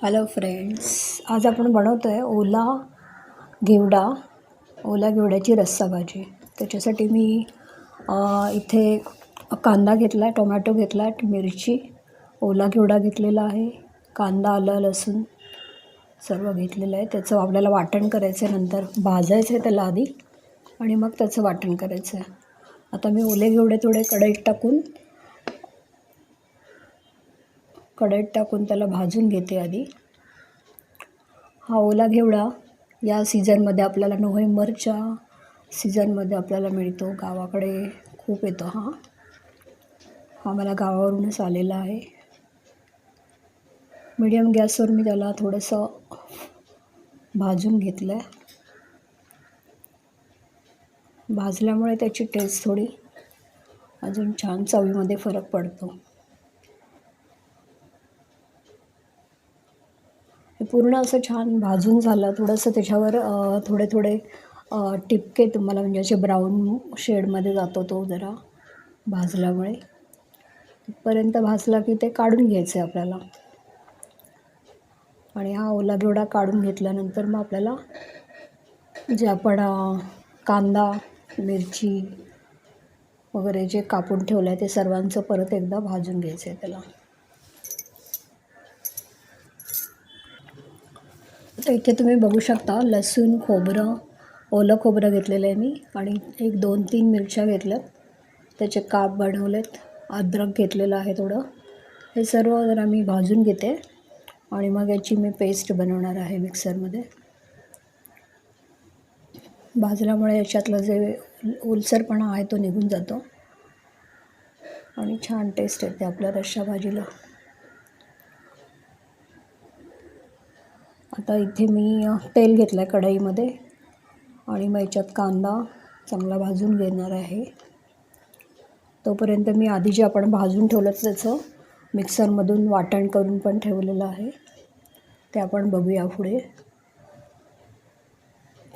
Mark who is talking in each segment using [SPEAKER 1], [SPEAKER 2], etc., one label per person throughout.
[SPEAKER 1] Hello friends, आज आपण बनवतो आहे घेवडा ओला घेवड्याची रस्सा भाजी. त्याच्यासाठी मी इथे कांदा घेतला आहे, टोमॅटो घेतला आहे, मिरची, ओला घेवडा घेतलेला आहे, कांदा, आलं, लसूण सर्व घेतलेलं आहे. त्याचं आपल्याला वाटण करायचं आहे, नंतर भाजायचं आहे त्याला आधी आणि मग त्याचं वाटण करायचं आहे. आता मी ओले घेवडे थोडे कढईत टाकून त्याला भाजून घेते आधी. हा ओला घेवडा या सीझनमध्ये आपल्याला नोव्हेंबरच्या सीझनमध्ये आपल्याला मिळतो. गावाकडे खूप येतो. हा मला गावावरूनच आलेला आहे. मीडियम गॅसवर मी त्याला थोडंसं भाजून घेतलं आहे. भाजल्यामुळे त्याची टेस्ट थोडी अजून छान चवीमध्ये फरक पडतो. हे पूर्ण असं छान भाजून झालं. थोडंसं त्याच्यावर थोडे टिपके तुम्हाला म्हणजे असे ब्राऊन शेडमध्ये जातो तो जरा भाजल्यामुळे. तिथपर्यंत भाजला की ते काढून घ्यायचं आहे आपल्याला. आणि हा ओला घेवडा काढून घेतल्यानंतर मग आपल्याला जे आपण कांदा, मिरची वगैरे जे कापून ठेवलं आहे ते सर्वांचं परत एकदा भाजून घ्यायचं आहे त्याला. तर इथे तुम्ही बघू शकता लसूण, खोबरं, ओलं खोबरं घेतलेलं आहे मी आणि 1-2-3 मिरच्या घेतल्यात, त्याचे काप बनवलेत, अद्रक घेतलेलं आहे थोडं. हे सर्व जरा मी भाजून घेते आणि मग याची मी पेस्ट बनवणार आहे मिक्सरमध्ये. भाजल्यामुळे याच्यातलं जे ओलसरपणा आहे तो निघून जातो आणि छान टेस्ट येते आपल्या रस्सा भाजीला. आता इथे मी तेल घेतलं आहे कढईमध्ये आणि मग याच्यात कांदा चांगला भाजून घेणार आहे. तोपर्यंत मी आधी जे आपण भाजून ठेवलं त्याचं मिक्सरमधून वाटण करून पण ठेवलेलं आहे, ते आपण बघूया पुढे.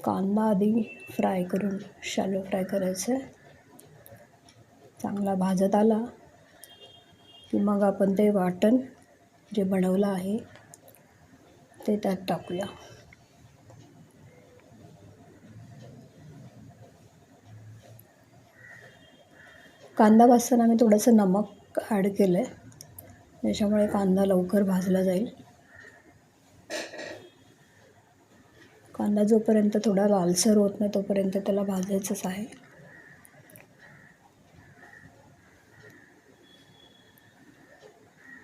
[SPEAKER 1] कांदा आधी शॅलो फ्राय करायचं आहे. चांगला भाजत आला की मग आपण ते वाटण जे बनवलं आहे ते त्यात टाकूया. कांदा भाजताना मी थोडंसं नमक ॲड केलं आहे, त्याच्यामुळे कांदा लवकर भाजला जाईल. कांदा जोपर्यंत थोडा लालसर होत नाही तोपर्यंत त्याला भाजायचंच आहे.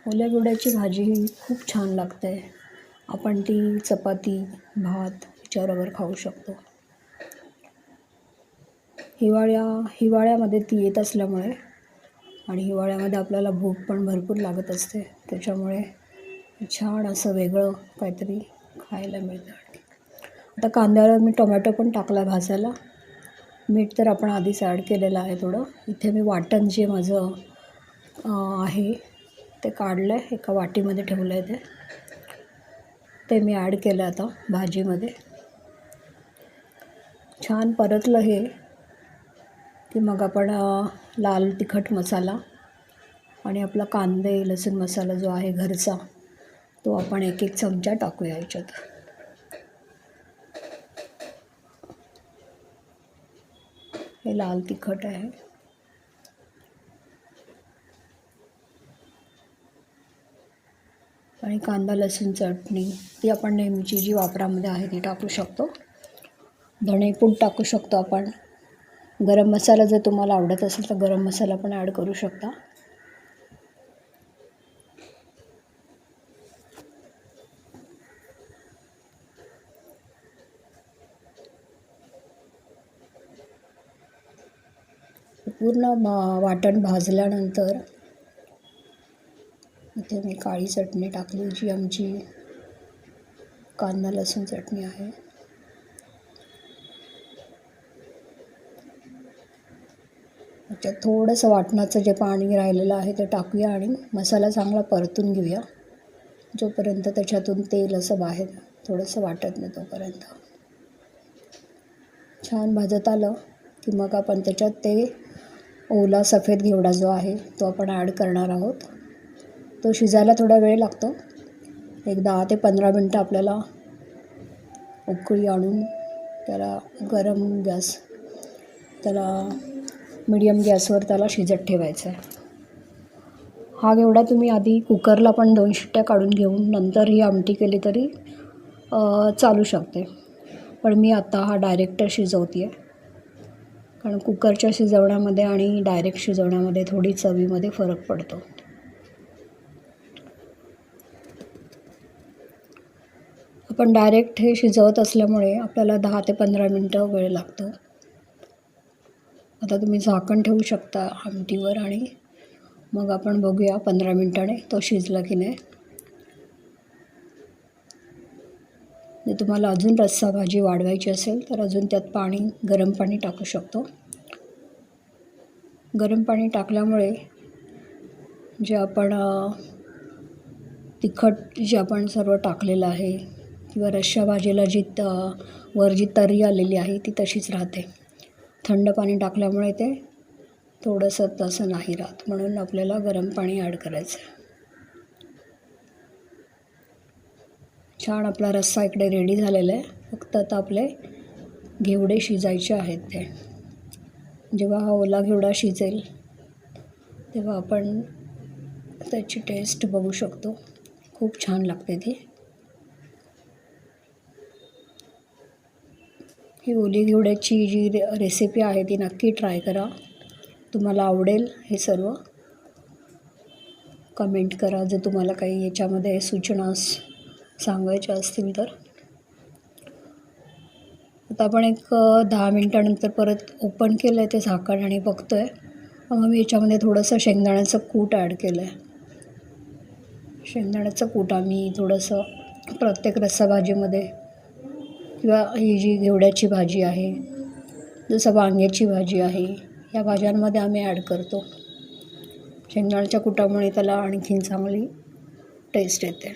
[SPEAKER 1] ओल्या घेवड्याची भाजी ही खूप छान लागते. आपण ती चपाती, भात याच्याबरोबर खाऊ शकतो. हिवाळ्यामध्ये ती येत असल्यामुळे आणि हिवाळ्यामध्ये आपल्याला भूक पण भरपूर लागत असते, त्याच्यामुळे छान असं वेगळं काहीतरी खायला मिळतं. आता कांद्यावर मी टोमॅटो पण टाकला भाजायला. मीठ तर आपण आधीच ॲड केलेलं आहे थोडं. इथे मी वाटण जे माझं आहे ते काढलं आहे, एका वाटीमध्ये ठेवलं आहे ते मी ॲड केलं आता भाजीमध्ये. छान परतलं हे की मग आपण लाल तिखट मसाला आणि आपला कांदे लसूण मसाला जो आहे घरचा तो आपण 1-1 चमचा टाकूया याच्यात. हे लाल तिखट आहे. आणि कांदा लसूण चटणी ती आपण नेहमीची जी वापरामध्ये आहे ती टाकू शकतो. धणेपूड टाकू शकतो आपण. गरम मसाला जर तुम्हाला आवडत असेल तर गरम मसाला पण ॲड करू शकता. पूर्ण वाटण भाजल्यानंतर इथे मी काळी चटणी टाकली, जी आमची कांदा लसूण चटणी आहे. त्याच्यात थोडंसं वाटणाचं जे पाणी राहिलेलं आहे ते टाकूया आणि मसाला चांगला परतून घेऊया, जोपर्यंत त्याच्यातून तेल असं बाहेर थोडंसं वाटत नाही तोपर्यंत. छान भाजत आलं की मग आपण त्याच्यात ते ओला सफेद घेवडा जो आहे तो आपण ॲड करणार आहोत. तो शिजायला थोडा वेळ लागतो, एक 10 ते 15 मिनटं आपल्याला उकळी आणून त्याला मीडियम गॅसवर त्याला शिजत ठेवायचं आहे. हा घेवडा तुम्ही आधी कुकरला पण 2 शिट्ट्या काढून घेऊन नंतर ही आमटी केली तरी चालू शकते. पण मी आता हा डायरेक्ट शिजवते आहे, कारण कुकरच्या शिजवण्यामध्ये आणि डायरेक्ट शिजवण्यामध्ये थोडी चवीमध्ये फरक पडतो. आपण डायरेक्ट हे शिजवत असल्यामुळे आपल्याला 10 ते 15 मिनटं वेळ लागतो. आता तुम्ही झाकण ठेवू शकता आमटीवर आणि मग आपण बघूया 15 मिनटाने तो शिजला की नाही. जर तुम्हाला अजून रस्सा भाजी वाढवायची असेल तर अजून त्यात गरम पाणी टाकू शकतो. गरम पाणी टाकल्यामुळे जे आपण तिखट जे आपण सर्व टाकलेलं आहे किंवा रस्सा भाजीला वर जी तर्री आलेली आहे ती तशीच राहते. थंड पाणी टाकल्यामुळे ते थोडंसं तसं नाही राहत, म्हणून आपल्याला गरम पाणी ॲड करायचं. छान आपला रस्सा इकडे रेडी झालेला आहे. फक्त आता आपले घेवडे शिजायचे आहेत. ते जेव्हा हा ओला घेवडा शिजेल तेव्हा आपण त्याची टेस्ट बघू शकतो. खूप छान लागते ती. ही ओली घेवड्याची जी रेसिपी आहे ती नक्की ट्राय करा. तुम्हाला आवडेल. हे सर्व कमेंट करा जर तुम्हाला काही याच्यामध्ये सूचना सांगायच्या असतील तर. आता आपण एक 10 मिनटानंतर परत ओपन केलं आहे ते झाकण आणि बघतो आहे. मग मी याच्यामध्ये थोडंसं शेंगदाण्याचं कूट ॲड केलं आहे. शेंगदाण्याचं कूट आम्ही थोडंसं प्रत्येक रस्सा भाजीमध्ये किंवा ही जी घेवड्याची भाजी आहे, जसं वांग्याची भाजी आहे, या भाज्यांमध्ये आम्ही ॲड करतो. शेंगदाण्याच्या कुटामुळे त्याला आणखीन चांगली टेस्ट येते.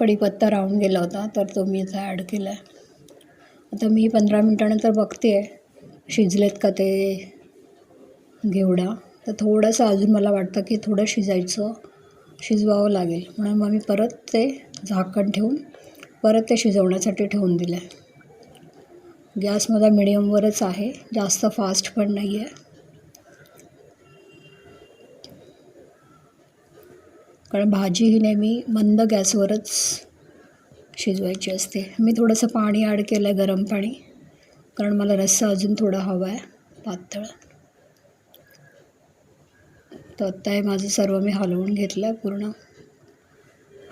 [SPEAKER 1] कढीपत्ता राहून गेला होता तर तो मी इथं ॲड केला आहे. आता मी 15 मिनटानंतर बघते आहे शिजलेत का ते घेवडा. तर थोडंसं अजून मला वाटतं की थोडं शिजवावं लागेल, म्हणून मग मी परत ते झाकण ठेवून परत ते शिजवण्यासाठी ठेवून दिलं आहे. गॅस माझा मिडियमवरच आहे, जास्त फास्ट पण नाही आहे, कारण भाजी ही नेहमी मंद गॅसवरच शिजवायची असते. मी थोडंसं पाणी ॲड केलं आहे, गरम पाणी, कारण मला रस्सा अजून थोडा हवा आहे पातळ. तर आता हे माझं सर्व मी हलवून घेतलं आहे पूर्ण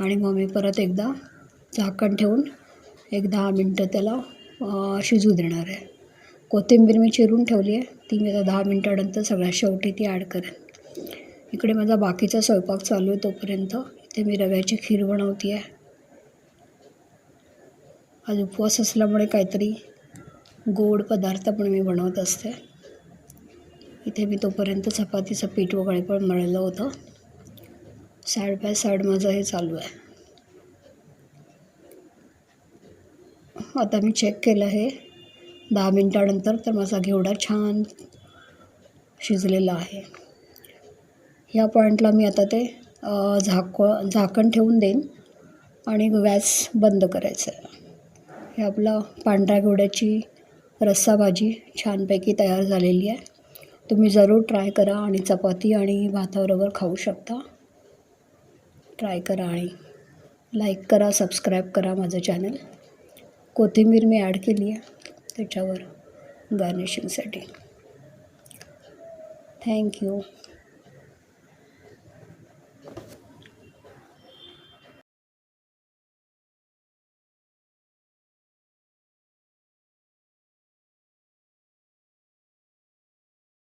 [SPEAKER 1] आणि मग मी परत एकदा झाकण ठेवून एक 10 मिनटं त्याला शिजू देणार आहे. कोथिंबीर मी चिरून ठेवली आहे, ती मी आता 10 मिनटानंतर सगळ्यात शेवटी ती ॲड करेन. इकडे माझा बाकीचा स्वयंपाक चालू आहे. तोपर्यंत इथे मी रव्याची खीर बनवते आहे. आज उपवास असल्यामुळे काहीतरी गोड पदार्थ पण मी बनवत असते. इथे मी तोपर्यंत चपातीचं पीठ वगैरे पण मळलं होतं. साईड बाय साईड माझं हे चालू आहे. आता मी चेक केलं आहे 10 मिनटानंतर, तर माझा घेवडा छान शिजलेला आहे. ह्या पॉईंटला मी आता ते झाकण ठेवून देईन आणि गॅस बंद करायचं आहे. हे आपलं पांढऱ्या घेवड्याची रस्सा भाजी छानपैकी तयार झालेली आहे. तुम्ही जरूर ट्राय करा आणि चपाती आणि भाताबरोबर खाऊ शकता. ट्राय करा आणि लाईक करा, सबस्क्राईब करा माझं चॅनल. कोथिंबीर मी ॲड केली आहे त्याच्यावर गार्निशिंगसाठी. थँक्यू.